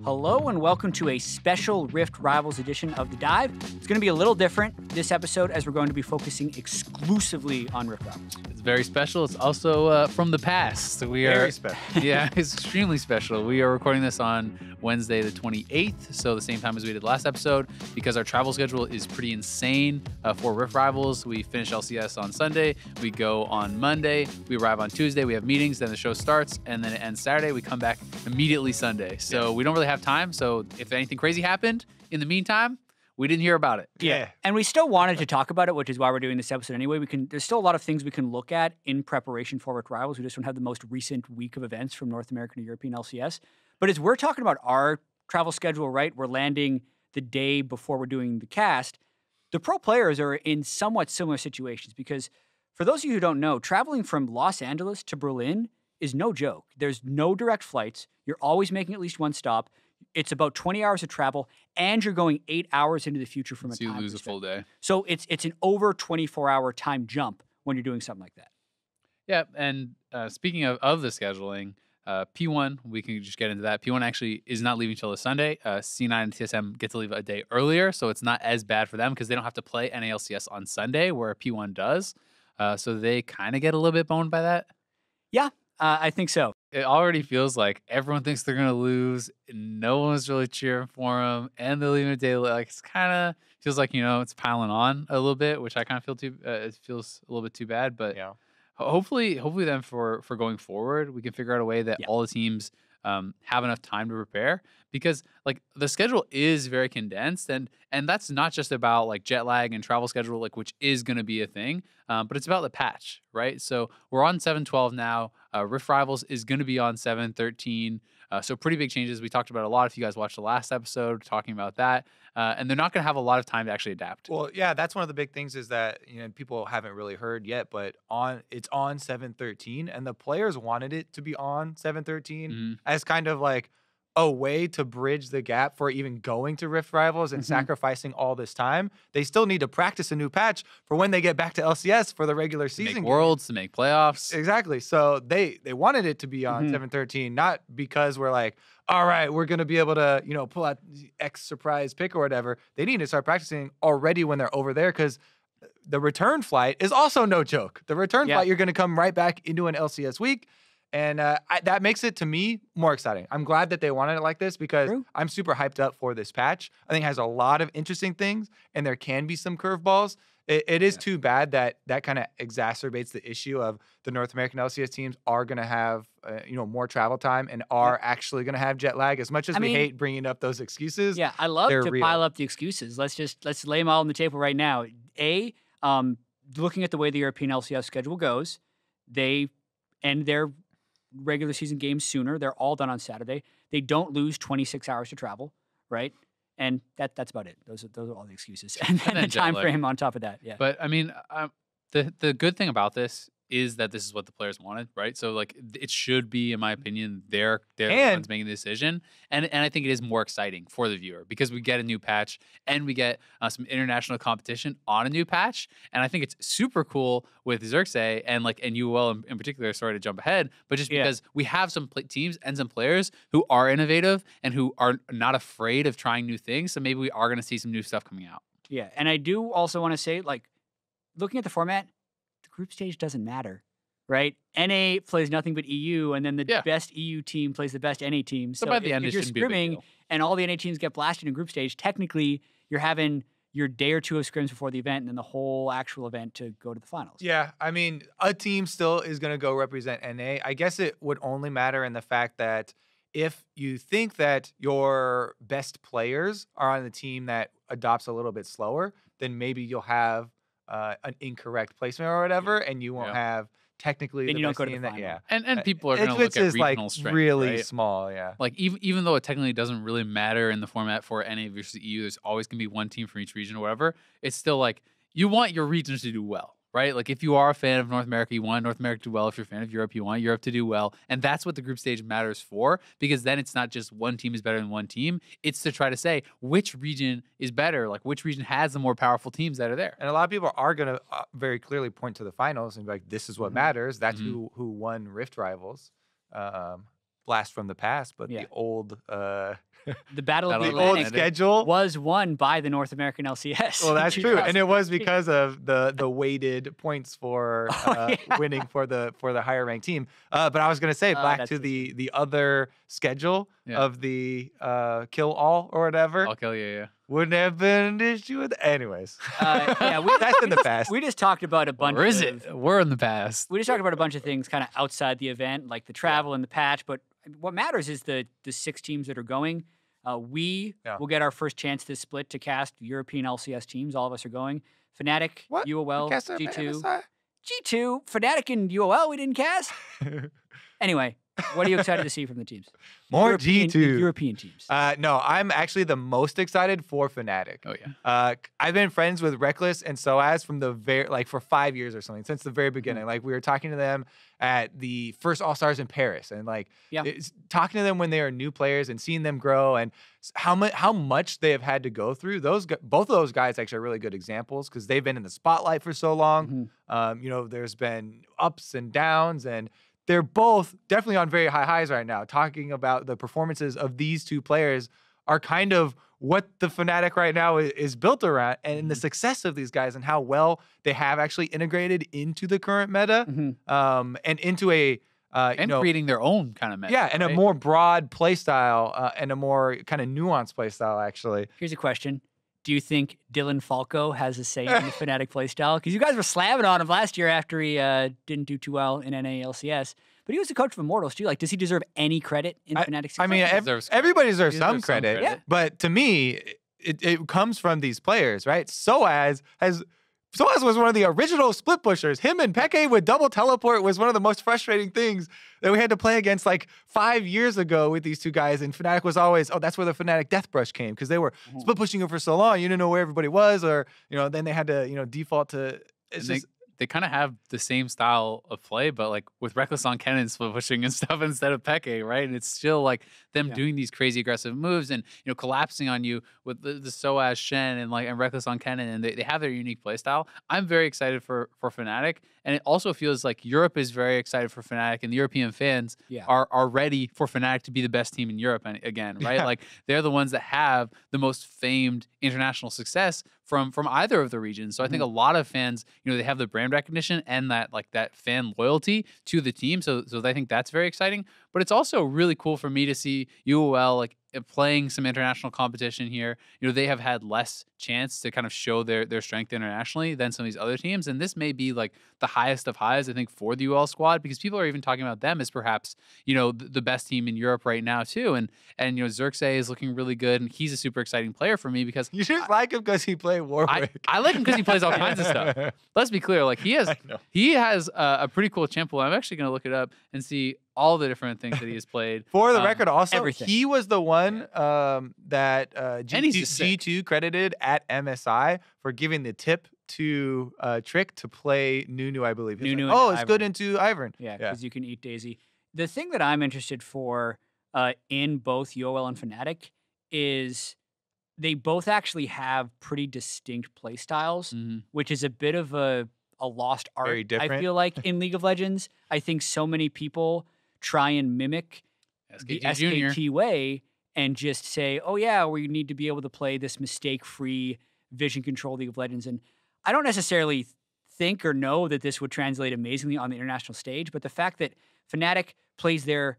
Hello and welcome to a special Rift Rivals edition of The Dive. It's going to be a little different this episode as we're going to be focusing exclusively on Rift Rivals. It's very special. It's also from the past. Very special. Yeah, it's extremely special. We are recording this on Wednesday the 28th, so the same time as we did last episode, because our travel schedule is pretty insane for Rift Rivals. We finish LCS on Sunday. We go on Monday. We arrive on Tuesday. We have meetings. Then the show starts, and then it ends Saturday. We come back immediately Sunday. So we don't really have time. So if anything crazy happened in the meantime, we didn't hear about it. Yeah. And we still wanted to talk about it, which is why we're doing this episode anyway. There's still a lot of things we can look at in preparation for Rift Rivals. We just don't have the most recent week of events from North American and European LCS. But as we're talking about our travel schedule, right, we're landing the day before we're doing the cast. The pro players are in somewhat similar situations because for those of you who don't know, traveling from Los Angeles to Berlin is no joke. There's no direct flights. You're always making at least one stop. It's about 20 hours of travel, and you're going 8 hours into the future from a time So you lose a perspective. full day. So it's an over 24-hour time jump when you're doing something like that. Yeah, and speaking of the scheduling, P1, we can just get into that. P1 actually is not leaving till this Sunday. C9 and TSM get to leave a day earlier, so it's not as bad for them because they don't have to play NALCS on Sunday, where P1 does. So they kind of get a little bit boned by that. Yeah, I think so. It already feels like everyone thinks they're going to lose. No one's really cheering for them, and they're leaving a day late. Like, it's kind of feels like, it's piling on a little bit, which I kind of feel it feels a little bit too bad. But Yeah. hopefully then for going forward, we can figure out a way that all the teams have enough time to prepare, because like the schedule is very condensed, and that's not just about like jet lag and travel schedule, like which is going to be a thing, but it's about the patch, right? So we're on 7.12 now. Rift Rivals is going to be on 7.13. So pretty big changes. We talked about a lot if you guys watched the last episode talking about that. And they're not going to have a lot of time to actually adapt. Well, yeah, that's one of the big things is that people haven't really heard yet, but it's on 7.13, and the players wanted it to be on 7.13 as kind of like a way to bridge the gap for even going to Rift Rivals and sacrificing all this time. They still need to practice a new patch for when they get back to LCS for the regular To season. make worlds, to make playoffs. Exactly. So they wanted it to be on 7.13, not because we're like, all right, we're going to be able to, pull out the X surprise pick or whatever. They need to start practicing already when they're over there, because the return flight is also no joke. The return flight, you're going to come right back into an LCS week. And that makes it, to me, more exciting. I'm glad that they wanted it like this because I'm super hyped up for this patch. I think it has a lot of interesting things, and there can be some curveballs. It is too bad that kind of exacerbates the issue of the North American LCS teams are going to have more travel time and are actually going to have jet lag. As much as we hate bringing up those excuses, Yeah, I love to real. pile up the excuses. Let's lay them all on the table right now. Looking at the way the European LCS schedule goes, they end their regular season games sooner. They're all done on Saturday. They don't lose 26 hours to travel, right? And that's about it. Those are all the excuses. And then the jet time lag. frame on top of that. Yeah. But I mean, the good thing about this is that this is what the players wanted, right? So like it should be, in my opinion, they're the ones making the decision, and I think it is more exciting for the viewer because we get a new patch and we get some international competition on a new patch, and I think it's super cool with Xerxes and UOL in particular. Sorry to jump ahead, but just because we have some teams and some players who are innovative and who are not afraid of trying new things, so maybe we are going to see some new stuff coming out. Yeah, and I do also want to say, looking at the format, the group stage doesn't matter, right? NA plays nothing but EU, and then the best EU team plays the best NA team. So by the end, if it you're shouldn't be a big scrimming deal. and all the NA teams get blasted in group stage, technically you're having your day or two of scrims before the event and then the whole actual event to go to the finals. Yeah, I mean, a team still is going to go represent NA. I guess it would only matter in the fact that if you think that your best players are on the team that adopts a little bit slower, then maybe you'll have an incorrect placement or whatever, and you won't have technically Then the you don't best go to the team that, final. And people are going to if look it's at just regional strength, really right? small, yeah. Like even though it technically doesn't really matter in the format for NA versus EU, there's always gonna be one team from each region or whatever. It's still like you want your regions to do well, right? Like if you are a fan of North America, you want North America to do well. If you're a fan of Europe, you want Europe to do well. And that's what the group stage matters for, because then it's not just one team is better than one team. It's to try to say which region is better, like which region has the more powerful teams that are there. And a lot of people are going to very clearly point to the finals and be like, this is what matters. That's who won Rift Rivals. blast from the past, but Yeah. the old The Battle of Battle the of the old Atlantic schedule. was won by the North American LCS. Well, in that's true, and 2000. it was because of the weighted points for Oh, yeah. winning for the higher ranked team. But I was gonna say back that's to so the other schedule Yeah. of the kill all or whatever. I'll kill you. Yeah. Wouldn't have been an issue with. Anyways, Yeah, that's in the past. we just talked about a bunch Or is of it? We're in the past. we just talked about a bunch of things kind of outside the event, like the travel and the patch. But what matters is the 6 teams that are going. We Yeah. will get our first chance this split to cast European LCS teams. All of us are going. Fnatic, What? UOL, Cast our G2. MSI? G2, Fnatic, and UOL we didn't cast. Anyway, what are you excited to see from the teams? More European, G2. the European teams. No, I'm actually the most excited for Fnatic. Oh yeah. I've been friends with Reckless and Soaz from the for 5 years or something, since the very beginning. Like, we were talking to them at the first All-Stars in Paris, and like talking to them when they are new players and seeing them grow and how much they have had to go through. Both of those guys actually are really good examples because they've been in the spotlight for so long. There's been ups and downs, and they're both definitely on very high highs right now. Talking about the performances of these two players are kind of what the Fnatic right now is built around, and the success of these guys and how well they have actually integrated into the current meta, and into a Creating their own kind of meta. yeah, and right? a more broad play style, and a more kind of nuanced play style actually. Here's a question. Do you think Dylan Falco has a say in the Fnatic playstyle? Because you guys were slamming on him last year after he didn't do too well in NALCS. But he was the coach of Immortals too. Like, does he deserve any credit in Fnatic's I mean, deserves everybody deserves He some deserves some credit, credit. Yeah. but to me, it comes from these players, right? Soaz was one of the original split pushers. Him and Peke with double teleport was one of the most frustrating things that we had to play against like 5 years ago with these two guys. And Fnatic was always, that's where the Fnatic Death Brush came, because they were split pushing him for so long. You didn't know where everybody was, or then they had to default to. They kind of have the same style of play, but like with Reckless on Cannon split pushing and stuff instead of Peke, right? And it's still like them doing these crazy aggressive moves and collapsing on you with the Soaz Shen and Reckless on Cannon, and they have their unique play style. I'm very excited for Fnatic, and it also feels like Europe is very excited for Fnatic, and the European fans are ready for Fnatic to be the best team in Europe again, right? Yeah. Like, they're the ones that have the most famed international success from either of the regions. So I think a lot of fans, they have the brand recognition and that fan loyalty to the team. So I think that's very exciting. But it's also really cool for me to see UOL playing some international competition here. They have had less chance to kind of show their strength internationally than some of these other teams. And this may be like the highest of highs, I think, for the UOL squad, because people are even talking about them as perhaps, the best team in Europe right now too. And Xerxes is looking really good, and he's a super exciting player for me because You just like him because he played Warwick. I like him because he plays all kinds of stuff. Let's be clear, like he has a pretty cool champ pool. I'm actually going to look it up and see all the different things that he has played. For the record, also, everything. he was the one that And he's just sick. G2 credited at MSI for giving the tip to Trick to play Nunu, I believe. He's Nunu like, into it's good Ivern. into Ivern. Yeah, because you can eat Daisy. The thing that I'm interested for in both UOL and Fnatic is they both actually have pretty distinct play styles, which is a bit of a lost art. Very different. I feel like in League of Legends. I think so many people try and mimic the SKT Junior. SKT way and just say, oh yeah, we need to be able to play this mistake-free vision control League of Legends. And I don't necessarily think or know that this would translate amazingly on the international stage, but the fact that Fnatic plays their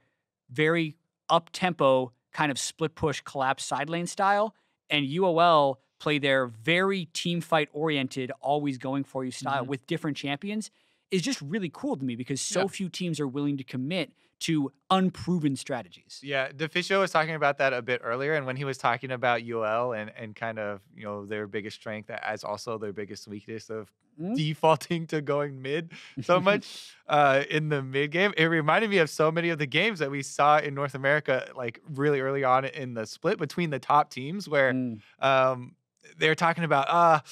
very up-tempo kind of split push collapse side lane style, and UOL play their very team fight oriented, always going for you style with different champions is just really cool to me because so few teams are willing to commit to unproven strategies. Yeah, Deficio was talking about that a bit earlier, and when he was talking about UL and kind of their biggest strength as also their biggest weakness of defaulting to going mid so much in the mid game, it reminded me of so many of the games that we saw in North America, like really early on in the split between the top teams, where they're talking about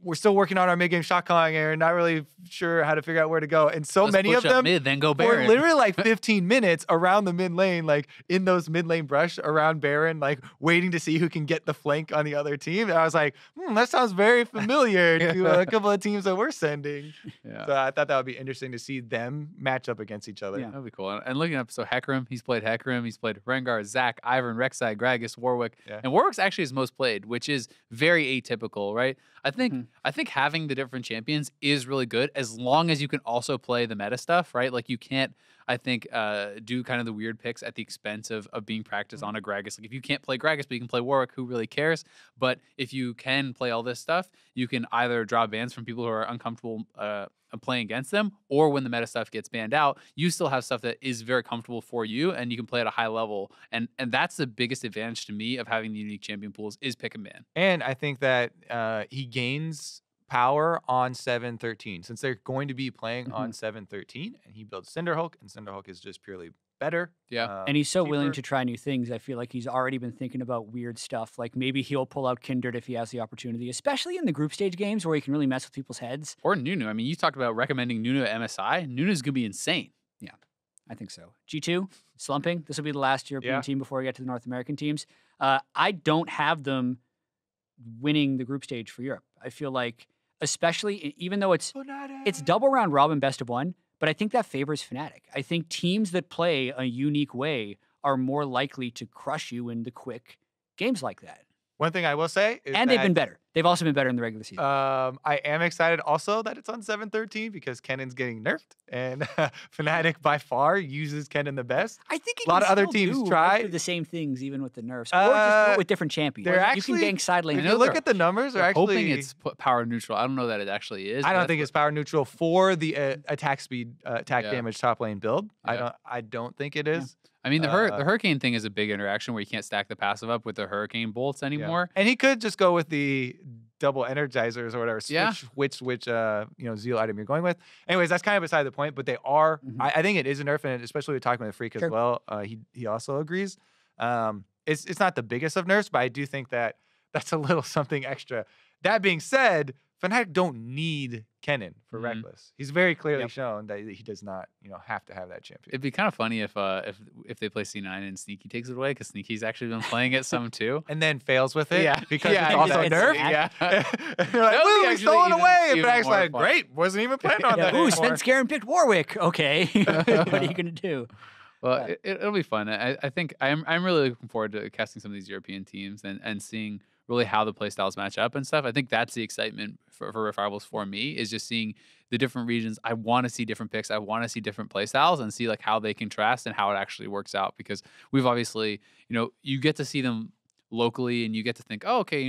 we're still working on our mid-game shot calling and not really sure how to figure out where to go. And so Let's many push of up them mid, then go were Baron. literally like 15 minutes around the mid lane, like in those mid lane brush around Baron, like waiting to see who can get the flank on the other team. And I was like, that sounds very familiar to a couple of teams that we're sending. Yeah. So I thought that would be interesting to see them match up against each other. Yeah. That'd be cool. And looking up, so Hecarim, he's played Hecarim, he's played Rengar, Zac, Ivern, Rek'Sai, Gragas, Warwick. Yeah. And Warwick's actually his most played, which is very atypical, right? I think having the different champions is really good as long as you can also play the meta stuff, right? Like you can't, I think, do kind of the weird picks at the expense of being practiced on a Gragas. Like if you can't play Gragas, but you can play Warwick, who really cares? But if you can play all this stuff, you can either draw bans from people who are uncomfortable playing against them, or when the meta stuff gets banned out, you still have stuff that is very comfortable for you and you can play at a high level. And that's the biggest advantage to me of having the unique champion pools is pick and ban. And I think that he gains power on 7-13 since they're going to be playing on 7-13, and he builds Cinderhulk, and Cinderhulk is just purely better. Yeah. And he's so willing cheaper. to try new things. I feel like he's already been thinking about weird stuff. Like maybe he'll pull out Kindred if he has the opportunity, especially in the group stage games where he can really mess with people's heads. Or Nunu. I mean, you talked about recommending Nunu at MSI. Nunu's going to be insane. Yeah, I think so. G2, slumping. This will be the last European team before we get to the North American teams. I don't have them winning the group stage for Europe. I feel like, especially, even though it's double round robin best of one, but I think that favors Fnatic. I think teams that play a unique way are more likely to crush you in the quick games like that. One thing I will say is And they've been better. They've also been better in the regular season. I am excited also that it's on 7-13 because Kennen's getting nerfed, and Fnatic by far uses Kennen the best. I think a lot of other teams try the same things even with the nerfs, or just do it with different champions. They're You actually, can gank side lane. if you look at the numbers, they're actually hoping it's power neutral. I don't know that it actually is. I don't think it's power neutral for the attack speed, attack damage top lane build. Yeah. I don't think it is. I mean, the Hurricane thing is a big interaction where you can't stack the passive up with the Hurricane bolts anymore. And he could just go with the double energizers or whatever. Switch which Zeal item you're going with. Anyways, that's kind of beside the point. But they are. I think it is a nerf, and especially with talking with Freak as well. He also agrees. It's not the biggest of nerfs, but I do think that that's a little something extra. That being said, Fnatic don't need Kennen for Reckless. He's very clearly shown that he does not, have to have that champion. It'd be kind of funny if they play C9 and Sneaky takes it away, because Sneaky's actually been playing it some too. And then fails with it because Yeah, it's also nerfed. Yeah. You're like, woo, he's throwing away. And Fnatic's like, great, wasn't even planning on that Ooh, anymore. Svenskeren picked Warwick. Okay. What are you going to do? Well, it'll be fun. I think I'm really looking forward to casting some of these European teams and seeing really how the play styles match up and stuff. I think that's the excitement for Rift Rivals for me, is just seeing the different regions. I want to see different picks. I want to see different play styles and see like how they contrast and how it actually works out, because we've obviously, you get to see them locally and you get to think, oh, okay,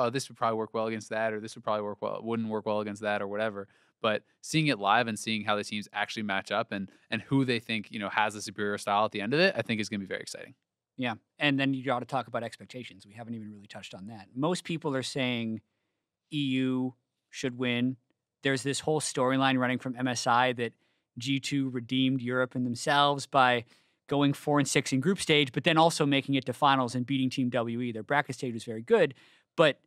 this would probably work well against that, or this would probably wouldn't work well against that, or whatever. But seeing it live and seeing how the teams actually match up and who they think, has a superior style at the end of it, I think is going to be very exciting. Yeah. And then you got to talk about expectations. We haven't even really touched on that. Most people are saying EU should win. There's this whole storyline running from MSI that G2 redeemed Europe and themselves by going 4-6 in group stage, but then also making it to finals and beating Team WE. Their bracket stage was very good. But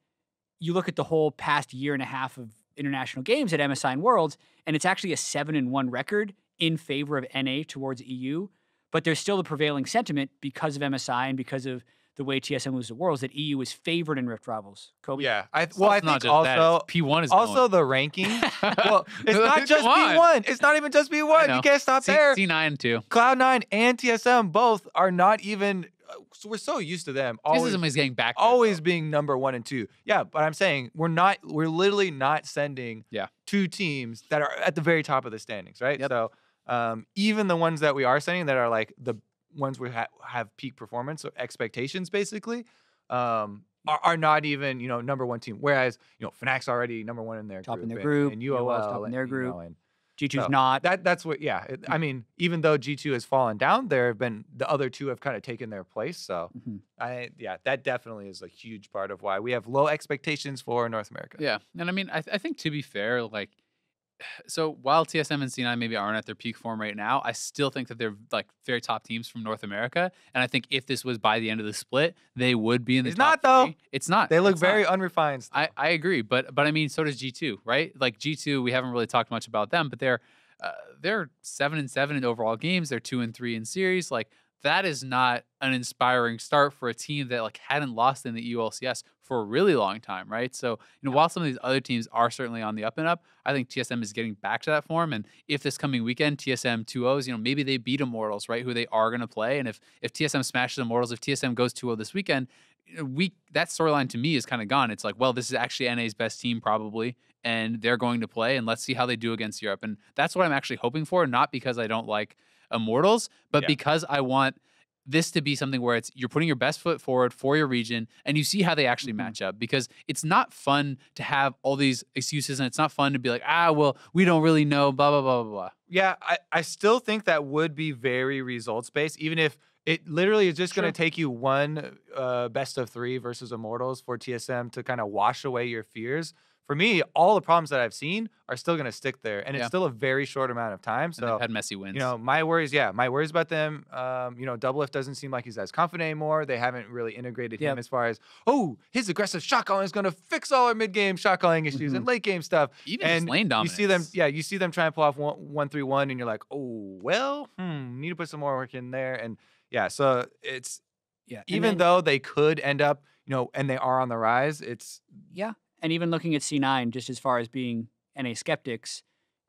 you look at the whole past year and a half of international games at MSI and Worlds, and it's actually a 7-1 record in favor of NA towards EU. But there's still the prevailing sentiment because of MSI and because of the way TSM moves to Worlds that EU is favored in Rift Rivals. Kobe? Yeah. I think not also that. P1 is also going. the ranking. Well, it's not just P1. It's not even just P1. You can't stop there. C9 too. Cloud9 and TSM both are not even. So we're so used to them. TSM is getting back. Always being number 1 and 2. Yeah, but I'm saying we're literally not sending two teams that are at the very top of the standings, right? Yep. So even the ones that we are sending that are like the ones we have peak performance or expectations basically are not even number 1 team, whereas Fnatic's already number 1 in their top group, in their group, and UOL top in their group. and G2's not. That's what I mean, even though G2 has fallen down, there have been the other two have kind of taken their place. So that definitely is a huge part of why we have low expectations for North America. Yeah. And I mean, I think to be fair, like So while TSM and C9 maybe aren't at their peak form right now, I still think that they're like very top teams from North America. And I think if this was by the end of the split, they would be in the It's top not, though. three. It's not. They look It's not. very unrefined still. I agree, but I mean, so does G2, right? Like G2, we haven't really talked much about them, but they're 7-7 in overall games. They're 2-3 in series. Like that is not an inspiring start for a team that like hadn't lost in the EULCS for a really long time, right? So while some of these other teams are certainly on the up and up, I think TSM is getting back to that form. And if this coming weekend TSM 2-0s, maybe they beat Immortals, right? Who they are going to play, and if TSM smashes Immortals, if TSM goes 2-0 this weekend. That storyline to me is kind of gone. It's like, well, this is actually NA's best team probably, and they're going to play, and let's see how they do against Europe. And that's what I'm actually hoping for, not because I don't like Immortals, but because I want this to be something where you're putting your best foot forward for your region, and you see how they actually match up. Because it's not fun to have all these excuses, and it's not fun to be like, well, we don't really know, blah, blah, blah, blah, blah. Yeah, I still think that would be very results-based, even if it literally is just going to take you one best of 3 versus Immortals for TSM to kind of wash away your fears. For me, all the problems that I've seen are still going to stick there, and it's still a very short amount of time. So they've had messy wins. My worries about them. Doublelift doesn't seem like he's as confident anymore. They haven't really integrated him as far as his aggressive shot calling is going to fix all our mid game shot calling issues and late game stuff. Even his lane dominance. You see them trying to pull off 1-3-1, and you're like, need to put some more work in there. And so it's even though they could end up, and they are on the rise, it's And even looking at C9, just as far as being NA skeptics,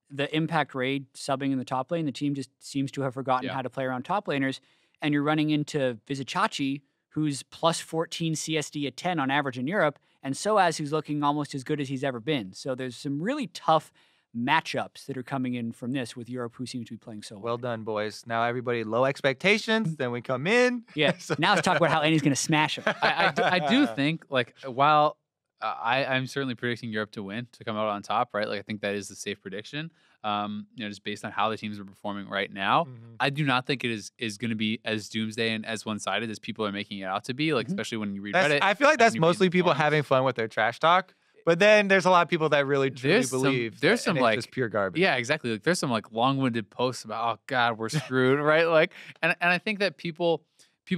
the impact raid subbing in the top lane, the team just seems to have forgotten how to play around top laners. And you're running into Vizicachi, who's plus 14 CSD at 10 on average in Europe, and Soaz, who's looking almost as good as he's ever been. So there's some really tough matchups that are coming in from this with Europe, who seems to be playing so well. Well done, boys. Now everybody low expectations. Then we come in. Yeah. Now let's talk about how NA's going to smash them. I do think, like, while I'm certainly predicting Europe to win, to come out on top, right? Like, I think that is the safe prediction. Just based on how the teams are performing right now, I do not think it is going to be as doomsday and as one-sided as people are making it out to be. Like, especially when you read Reddit. I feel like that's mostly people having fun with their trash talk. But then there's a lot of people that really truly believe there's some like just pure garbage. Yeah, exactly. Like there's some like long-winded posts about, oh God, we're screwed, right? Like, and I think that people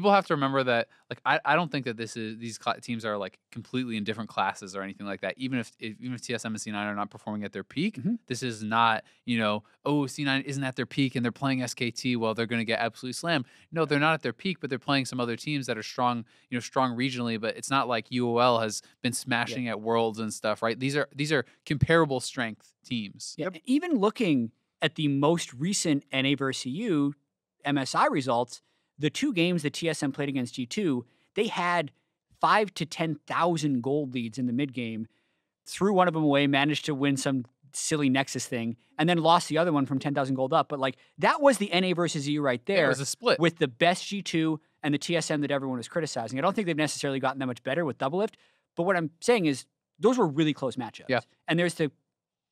have to remember that, like, I don't think that these teams are like completely in different classes or anything like that. Even if TSM and C9 are not performing at their peak, this is not, C9 isn't at their peak and they're playing SKT, well, they're going to get absolutely slammed. No, they're not at their peak, but they're playing some other teams that are strong, strong regionally. But it's not like UOL has been smashing at Worlds and stuff, right? These are comparable strength teams. Yeah. Even looking at the most recent NA versus EU MSI results, the 2 games that TSM played against G2, they had 5,000 to 10,000 gold leads in the mid game, threw one of them away, managed to win some silly Nexus thing, and then lost the other one from 10,000 gold up. But like that was the NA versus EU right there. It was a split with the best G2 and the TSM that everyone was criticizing. I don't think they've necessarily gotten that much better with Doublelift, but what I'm saying is those were really close matchups. Yeah. And there's the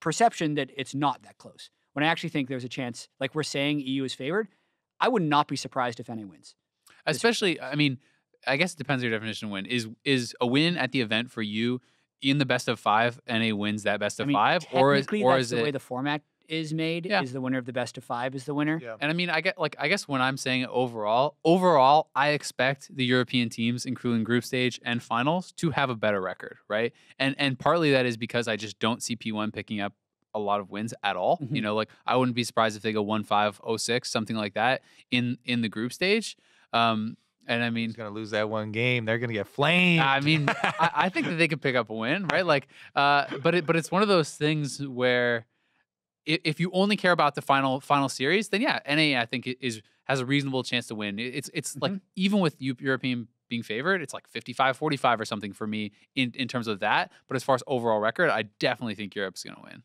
perception that it's not that close. When I actually think there's a chance, like we're saying EU is favored, I would not be surprised if NA wins. Especially, I mean, I guess it depends on your definition of win. Is a win at the event for you in the best of 5, NA wins that best of 5? Or is the way the format is made, is the winner of the best of 5 is the winner. Yeah. And I mean, I guess when I'm saying overall, I expect the European teams, including group stage and finals, to have a better record, right? And partly that is because I just don't see P1 picking up a lot of wins at all. Like I wouldn't be surprised if they go 1-5-0-6, something like that in the group stage. And I mean, he's gonna lose that one game. They're gonna get flamed. I mean, I think that they could pick up a win, right? Like, but it's one of those things where if you only care about the final series, then yeah, NA I think has a reasonable chance to win. It's like even with European being favored, it's like 55-45 or something for me in terms of that. But as far as overall record, I definitely think Europe's gonna win.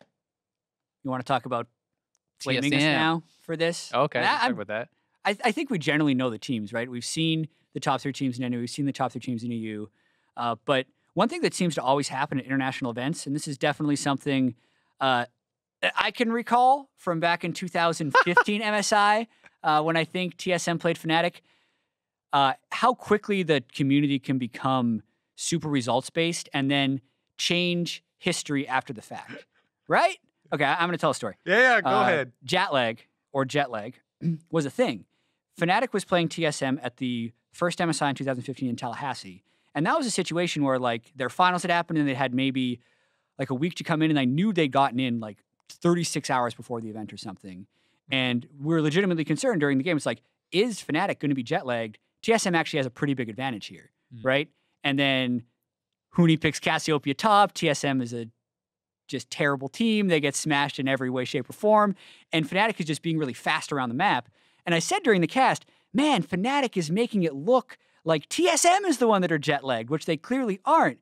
You want to talk about blaming us now for this? Okay, let's talk about that. I think we generally know the teams, right? We've seen the top 3 teams in NA, we've seen the top 3 teams in EU. But one thing that seems to always happen at international events, and this is definitely something I can recall from back in 2015 MSI, when I think TSM played Fnatic, how quickly the community can become super results-based and then change history after the fact, right? Okay, I'm going to tell a story. Yeah, go ahead. Jet lag was a thing. Fnatic was playing TSM at the first MSI in 2015 in Tallahassee. And that was a situation where like their finals had happened and they had maybe like a week to come in, and I knew they'd gotten in like 36 hours before the event or something. And we were legitimately concerned during the game. It's like, is Fnatic going to be jet lagged? TSM actually has a pretty big advantage here, right? And then Huni picks Cassiopeia top. TSM is a just terrible team. They get smashed in every way, shape, or form. And Fnatic is just being really fast around the map. And I said during the cast, man, Fnatic is making it look like TSM is the one that are jet lagged, which they clearly aren't.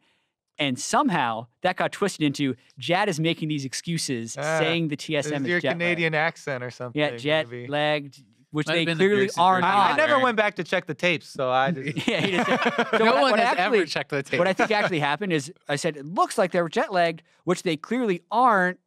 And somehow that got twisted into Jad is making these excuses, saying the TSM is your jet Canadian lagged. accent or something. Yeah, jet maybe. lagged, which Might they have been the clearly Jersey are Jersey. not. I never went back to check the tapes, so I just. Yeah, he didn't. So No what one has actually, ever checked the tape. What I think actually happened is I said, it looks like they were jet lagged, which they clearly aren't,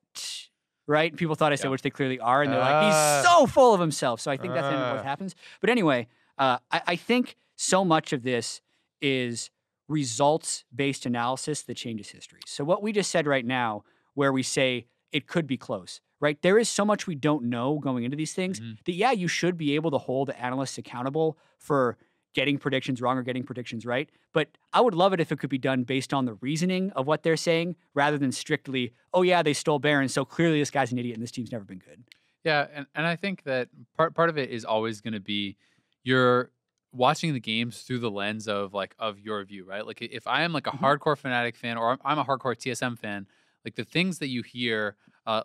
right? People thought I said, which they clearly are. And they're like, he's so full of himself. So I think that's the end of what happens. But anyway, I think so much of this is results-based analysis that changes history. So what we just said right now, where we say it could be close, right? There is so much we don't know going into these things that, yeah, you should be able to hold analysts accountable for getting predictions wrong or getting predictions right. But I would love it if it could be done based on the reasoning of what they're saying rather than strictly, oh, yeah, they stole Baron, so clearly this guy's an idiot and this team's never been good. Yeah, and I think that part of it is always going to be you're watching the games through the lens of your view, right? Like if I am like a hardcore Fnatic fan or I'm a hardcore TSM fan, like the things that you hear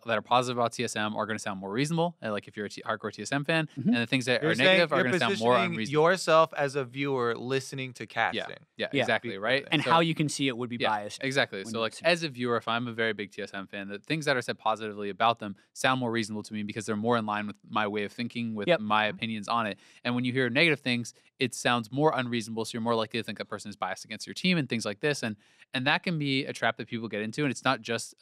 that are positive about TSM are going to sound more reasonable. Like if you're a hardcore TSM fan, and the things that are negative are going to sound more unreasonable. Yourself as a viewer listening to casting. Yeah, exactly, right? And so, how you can see it would be biased. Exactly. So like as a viewer, if I'm a very big TSM fan, the things that are said positively about them sound more reasonable to me because they're more in line with my way of thinking, with my opinions on it. And when you hear negative things, it sounds more unreasonable. So you're more likely to think that person is biased against your team and things like this. And that can be a trap that people get into. And it's not just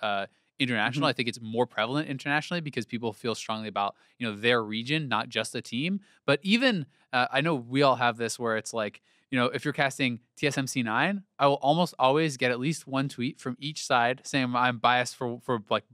international. I think it's more prevalent internationally because people feel strongly about, their region, not just a team. But even, I know we all have this where it's like, if you're casting TSM C9, I will almost always get at least one tweet from each side saying I'm biased for like,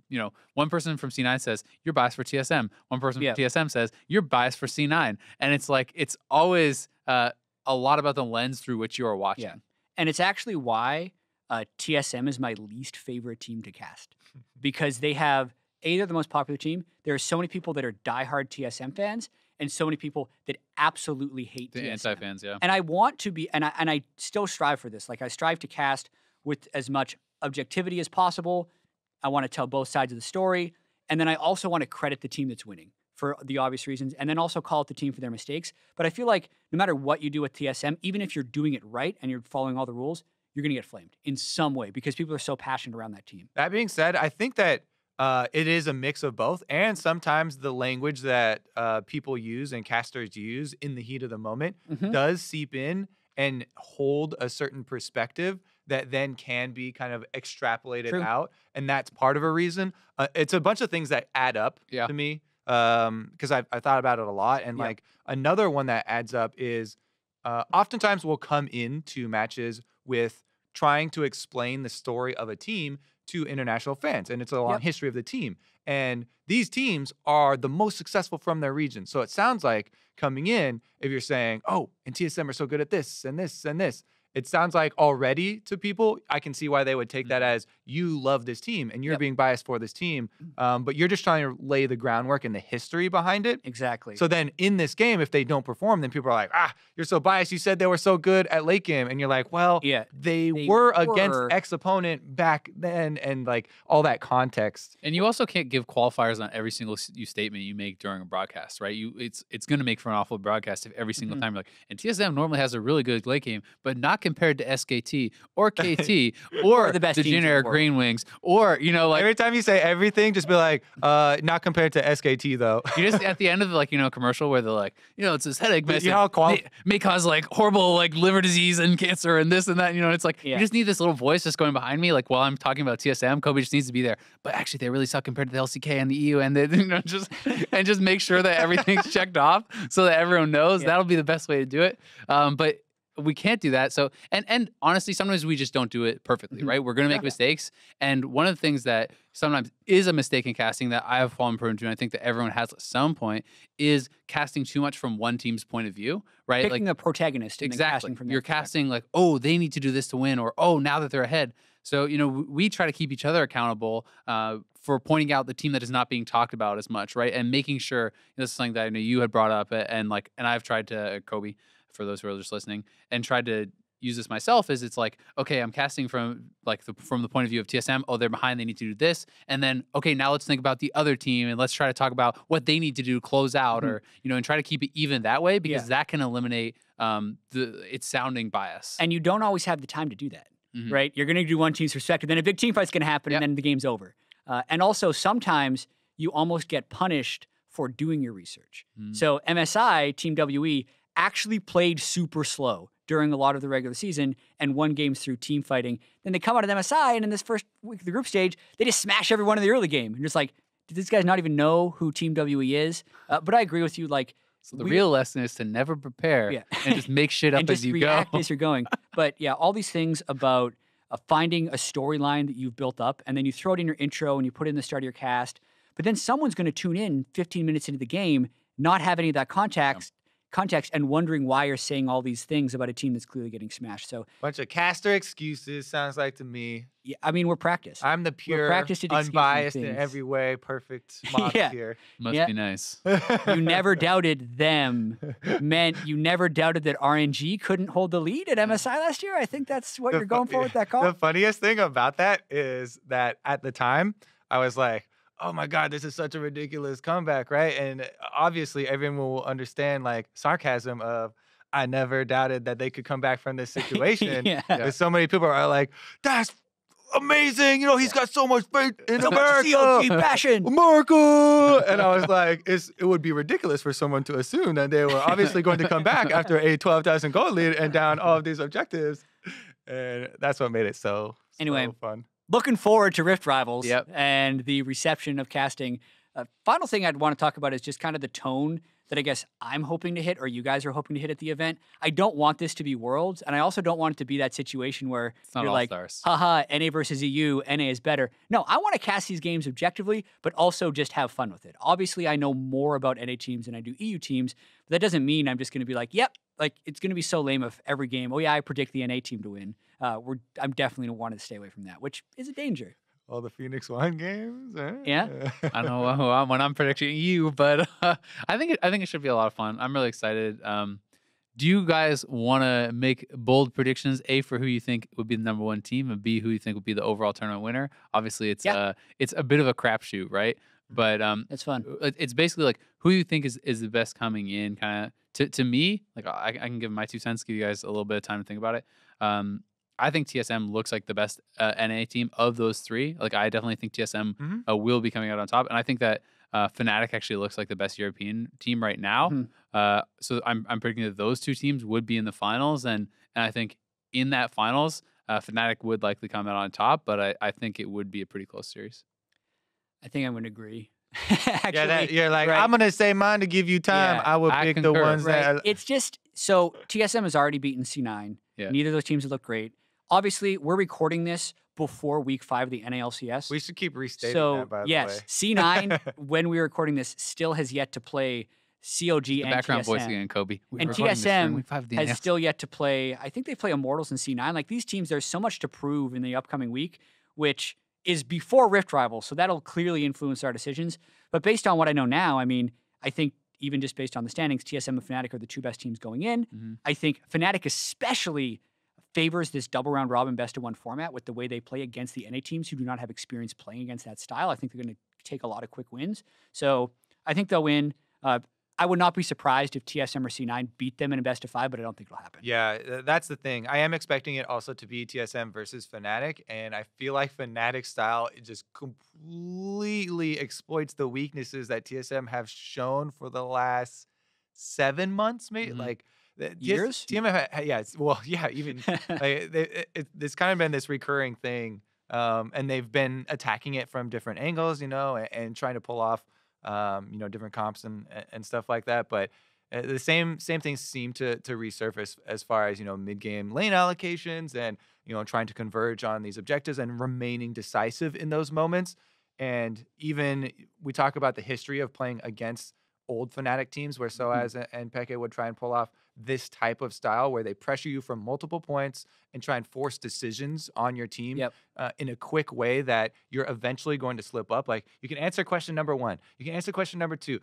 one person from C9 says, you're biased for TSM. One person from TSM says, you're biased for C9. And it's like, it's always a lot about the lens through which you are watching. Yeah. And it's actually why TSM is my least favorite team to cast. Because they have, they're the most popular team. There are so many people that are diehard TSM fans and so many people that absolutely hate the TSM. anti-fans, yeah. And I want to be, and I still strive for this. Like I strive to cast with as much objectivity as possible. I want to tell both sides of the story. And then I also want to credit the team that's winning for the obvious reasons, and then also call out the team for their mistakes. But I feel like no matter what you do with TSM, even if you're doing it right and you're following all the rules, you're going to get flamed in some way because people are so passionate around that team. That being said, I think that it is a mix of both. And sometimes the language that people use and casters use in the heat of the moment does seep in and hold a certain perspective that then can be kind of extrapolated out. And that's part of a reason. It's a bunch of things that add up to me because I thought about it a lot. And like another one that adds up is oftentimes we'll come into matches with trying to explain the story of a team to international fans. And it's a long history of the team. And these teams are the most successful from their region. So it sounds like coming in, if you're saying, oh, and TSM are so good at this and this and this, it sounds like already to people, I can see why they would take that as you love this team and you're being biased for this team. But you're just trying to lay the groundwork and the history behind it. Exactly. So then in this game, if they don't perform, then people are like, you're so biased. You said they were so good at late game. And you're like, well, they were against X opponent back then and like all that context. And you also can't give qualifiers on every single statement you make during a broadcast, right? It's going to make for an awful broadcast if every single time you're like, and TSM normally has a really good late game, but not compared to SKT or KT or the best generic Green Wings or, like every time you say everything, just be like, not compared to SKT though. You just at the end of the commercial where they're like, it's this headache medicine. May cause like horrible like liver disease and cancer and this and that. It's like you just need this little voice just going behind me. Like while I'm talking about TSM, Kobe just needs to be there. But actually, they really suck compared to the LCK and the EU, and they just make sure that everything's checked off so that everyone knows. That'll be the best way to do it. But we can't do that. So, and honestly, sometimes we just don't do it perfectly, right? We're going to make mistakes. And one of the things that sometimes is a mistake in casting that I have fallen prone to, and I think that everyone has at some point, is casting too much from one team's point of view, right? Picking a protagonist and then casting from You're casting like, oh, they need to do this to win, or oh, now that they're ahead. So, we try to keep each other accountable for pointing out the team that is not being talked about as much, right? And making sure, this is something that I know you had brought up, and I've tried to, Kobe, for those who are just listening, and tried to use this myself, is it's like, okay, I'm casting from from the point of view of TSM. Oh, they're behind, they need to do this. And then, okay, now let's think about the other team and let's try to talk about what they need to do to close out, or, and try to keep it even that way, because that can eliminate its sounding bias. And you don't always have the time to do that, right? You're going to do one team's perspective, then a big team fight's going to happen, and then the game's over. And also, sometimes you almost get punished for doing your research. So MSI, Team WE, actually played super slow during a lot of the regular season and won games through team fighting. Then they come out of MSI, and in this first week of the group stage, they just smash everyone in the early game. And just like, did these guys not even know who Team WE is? But I agree with you. Like, so the real lesson is to never prepare and just make shit up as you go. And just react as you're going. But yeah, all these things about finding a storyline that you've built up, and then you throw it in your intro and you put it in the start of your cast. But then someone's going to tune in 15 minutes into the game, not have any of that context, and wondering why you're saying all these things about a team that's clearly getting smashed. So bunch of caster excuses, sounds like to me. Yeah, I mean, we're practiced. I'm the pure, unbiased in every way, perfect model here. Must be nice. You never doubted them. Meant you never doubted that RNG couldn't hold the lead at MSI last year. I think that's what you're going for with that call. The funniest thing about that is that at the time, I was like, oh my God, this is such a ridiculous comeback, right? And obviously everyone will understand like sarcasm of, I never doubted that they could come back from this situation. But so many people are like, that's amazing. He's got so much faith in America. COG passion. America. And I was like, it would be ridiculous for someone to assume that they were obviously going to come back after a 12,000 gold lead and down all of these objectives. And that's what made it so fun. Looking forward to Rift Rivals and the reception of casting. Final thing I'd want to talk about is just kind of the tone that I guess I'm hoping to hit, or you guys are hoping to hit at the event. I don't want this to be Worlds, and I also don't want it to be that situation where you're like, haha, NA versus EU, NA is better. No, I want to cast these games objectively, but also just have fun with it. Obviously, I know more about NA teams than I do EU teams, but that doesn't mean I'm just going to be like, yep, like it's going to be so lame if every game, oh yeah, I predict the NA team to win. I'm definitely going to want to stay away from that, which is a danger. All the Phoenix One games, Yeah. I don't know who I'm when I'm predicting you, but I think it should be a lot of fun. I'm really excited. Do you guys want to make bold predictions? A, for who you think would be the number one team, and B, who you think would be the overall tournament winner? Obviously, it's a bit of a crapshoot, right? But it's fun. It's basically like who you think is the best coming in. Kind of to me, like I can give my 2 cents, give you guys a little bit of time to think about it. I think TSM looks like the best NA team of those 3. Like, I definitely think TSM will be coming out on top. And I think that Fnatic actually looks like the best European team right now. So I'm predicting that those 2 teams would be in the finals. And I think in that finals, Fnatic would likely come out on top. But I think it would be a pretty close series. I think I'm going to agree. Actually, you're like, I'm going to say mine to give you time. I would pick the ones that... It's just, so TSM has already beaten C9. Neither of those teams have looked great. Obviously, we're recording this before week 5 of the NALCS. We should keep restating that, by the way. Yes, C9, when we're recording this, still has yet to play COG and background TSM. voice again, Kobe. And TSM has still yet to play, I think they play Immortals and C9. Like, these teams, there's so much to prove in the upcoming week, which is before Rift Rivals, so that'll clearly influence our decisions. But based on what I know now, I mean, I think even just based on the standings, TSM and Fnatic are the 2 best teams going in. I think Fnatic especially favors this double round robin best-of-1 format with the way they play against the NA teams who do not have experience playing against that style. I think they're going to take a lot of quick wins. So I think they'll win. I would not be surprised if TSM or C9 beat them in a best-of-5, but I don't think it'll happen. Yeah, that's the thing. I am expecting it also to be TSM versus Fnatic, and I feel like Fnatic's style just completely exploits the weaknesses that TSM have shown for the last 7 months, maybe. Like, years? Even like, it's kind of been this recurring thing, and they've been attacking it from different angles, and trying to pull off, different comps and stuff like that. But The same things seem to resurface as far as, mid-game lane allocations and, trying to converge on these objectives and remaining decisive in those moments. And even we talk about the history of playing against old Fnatic teams where Soaz and Peke would try and pull off this type of style where they pressure you from multiple points and try and force decisions on your team in a quick way that you're eventually going to slip up. Like, you can answer question number 1. You can answer question number 2.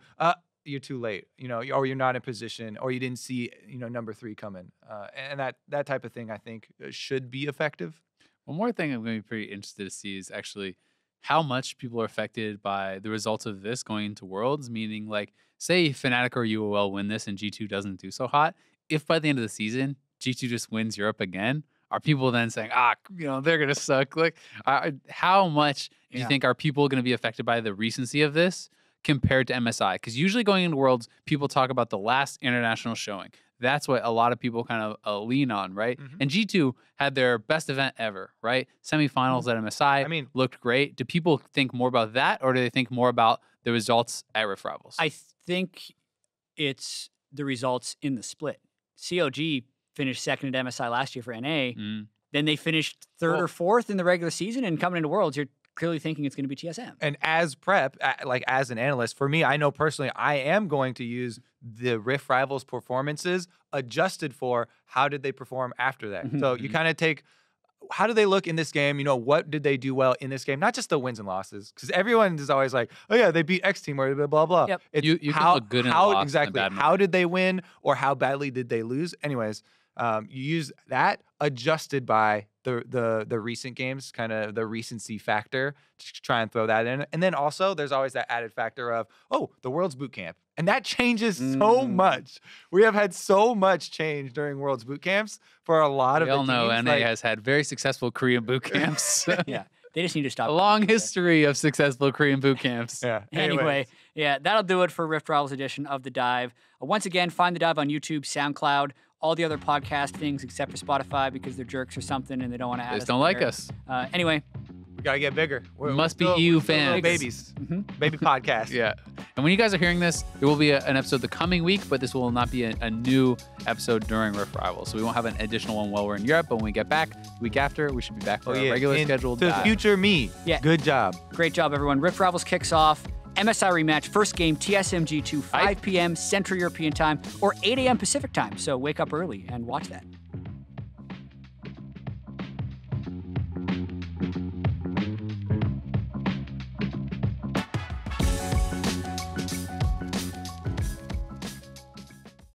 You're too late, or you're not in position, or you didn't see, number 3 coming. And that type of thing, I think, should be effective. One more thing I'm going to be pretty interested to see is actually how much people are affected by the results of this going into Worlds, meaning, like, say Fnatic or UOL win this and G2 doesn't do so hot. If by the end of the season, G2 just wins Europe again, are people then saying, they're going to suck? Like, how much do you think are people going to be affected by the recency of this compared to MSI? Because usually going into Worlds, people talk about the last international showing. That's what a lot of people kind of lean on, right? And G2 had their best event ever, right? Semifinals at MSI looked great. Do people think more about that, or do they think more about the results at Rift Rivals? I think it's the results in the split. COG finished second at MSI last year for NA. Then they finished third or fourth in the regular season, and coming into Worlds, you're clearly thinking it's going to be TSM. And as prep, like as an analyst, for me, I know personally, I am going to use the Rift Rivals performances adjusted for how did they perform after that. So you kind of take, how do they look in this game? What did they do well in this game? Not just the wins and losses, because everyone is always like, oh yeah, they beat X team or blah, blah, blah. Yep. It's you can look good in a loss exactly. and bad How did they win or how badly did they lose? Anyways, you use that adjusted by the recent games, kind of the recency factor, to try and throw that in. And then also there's always that added factor of, the World's Boot Camp. And that changes so much. We have had so much change during World's Boot Camps for a lot of the teams. We all know NA has had very successful Korean boot camps. Yeah. They just need to stop. A long history of successful Korean boot camps. Yeah. Anyway, that'll do it for Rift Rivals edition of The Dive. Once again, find The Dive on YouTube, SoundCloud, all the other podcast things except for Spotify because they're jerks or something and they don't want to add us. They just don't like us. Anyway. We got to get bigger. We must be EU fans. Babies. Baby podcast. Yeah. And when you guys are hearing this, there will be an episode the coming week, but this will not be a new episode during Rift Rivals. So we won't have an additional one while we're in Europe, but when we get back the week after, we should be back for a regular scheduled to dive. future me. Yeah. Good job. Great job, everyone. Rift Rivals kicks off. MSI rematch, first game, TSMG2, 5 p.m. Central European time or 8 a.m. Pacific time. So wake up early and watch that.